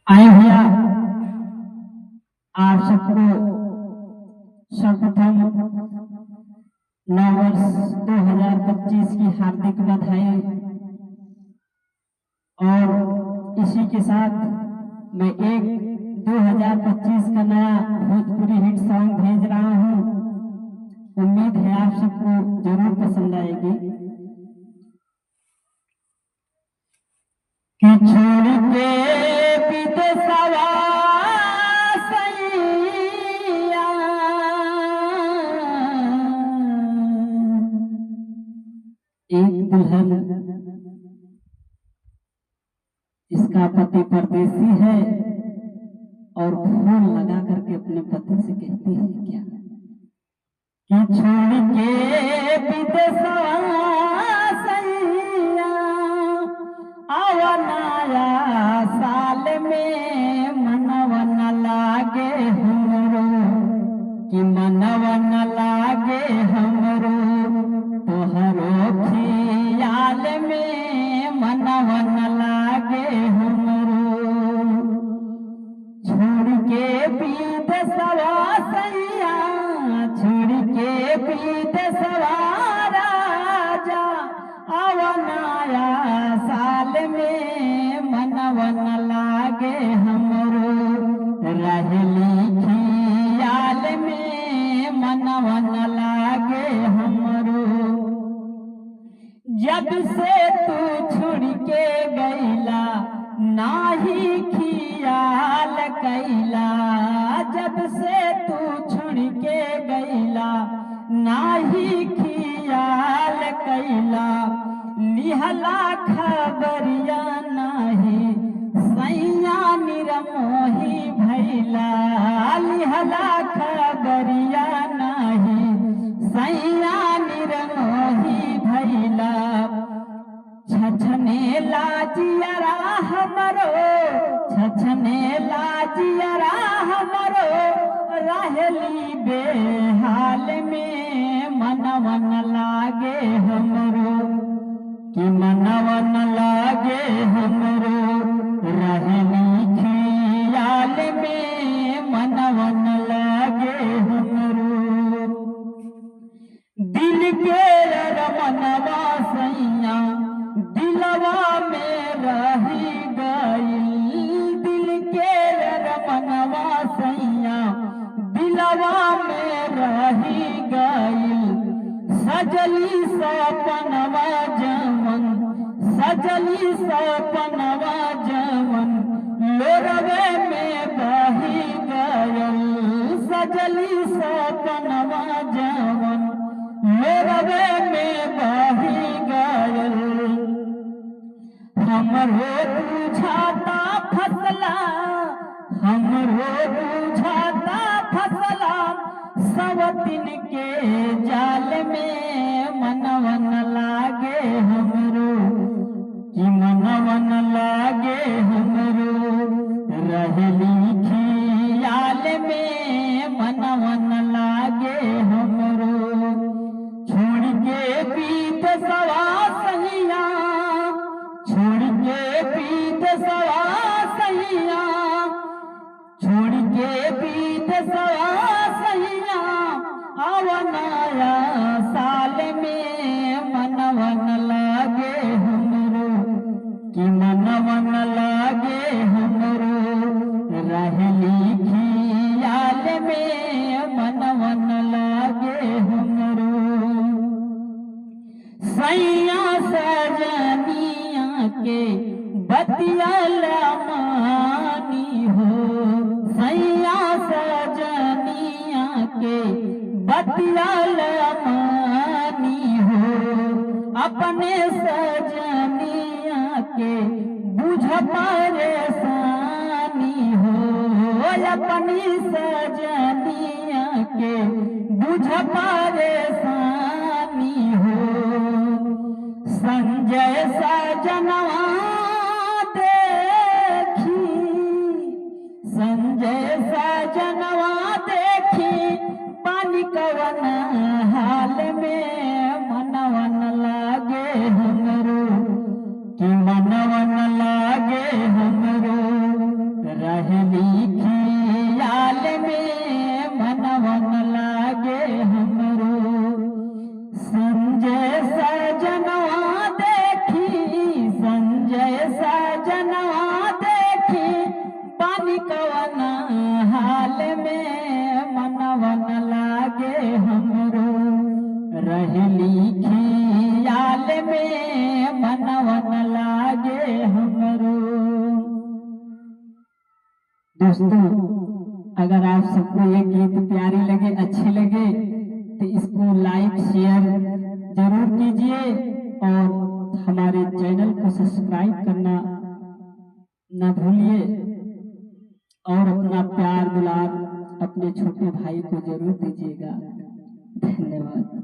आए भैया आप सबको सर्वप्रथम नववर्ष 2025 की हार्दिक बधाई। और इसी के साथ मैं एक 2025 का नया भोजपुरी हिट सॉन्ग भेज रहा हूँ। उम्मीद है आप सबको जरूर पसंद आएगी। कि छोड़ के विदेशवा सैया एक दुल्हन इसका पति परदेसी है और फूल लगा करके अपने पति से कहती है क्या कि छोड़ के विदेशवा सैया आवनाया साल में मनवन लागे हमरो कि मनवन लागे हमरो तोहरो खियाल में मनवन लागे हमरो छोड़ के विदेशवा सैया छोड़ के विदेशवा राजा आवनाया साल में मनवन लागे हमरो रहली खियाल में मनवन लागे हमरो जब से तू छुड़ के गईला नाही खियाल कैला जब से तू छुड़ के गईला नाही खियाल कैला लिहला खबरिया नाही सैया निरमोही भैला लिहला खबरिया नाही सैया निरमोही भैला छछने लाजियरा हमरो छछने लाजियरा हमरो रहली बेहाल में मनवन लागे हमरो कि मनवन लागे हमरो रहली खियाल में मनवन लागे हमरो दिल के रमनवा सैया दिलवा में रही गई दिल के रमनवा सैया दिलवा में रही गई सजली सपनवा जवन सजली सपनवा जवन लोरवे में बही गयल सजली सपनवा जवन लोरवे में बही गयल हमरो बुझाता फसला हमरो बुझाता फसला सवतिन के जाल में मनवन लागे हमरो कि मनवन लागे हमरो रहली खियाल में मनवन लागे हमरो छोड़ के विदेशवा सैया छोड़ के विदेशवा सैया छोड़ के विदेशवा सैया आवनाया साल में मनवन लागे हमरो कि मनवन लागे हमरो रहली खियाल में मनवन लागे हमरो सैया सजनिया के बतिया मानी हो सैया सजनिया के बतिया मानी हो अपने सजनिया के बुझ परेशानी हो अपनी सजनिया के बुझ परेशानी हो संजय सजनवा देखी संजय सजनवा देखी पानी कवन हाल में मनवन लागे हमरो कि मनवन लागे हमरो दोस्तों, अगर आप सबको ये गीत प्यारी लगे, अच्छी लगे, तो इसको लाइक शेयर जरूर कीजिए और हमारे चैनल को सब्सक्राइब करना ना भूलिए और अपना प्यार दुलार अपने छोटे भाई को जरूर दीजिएगा। धन्यवाद।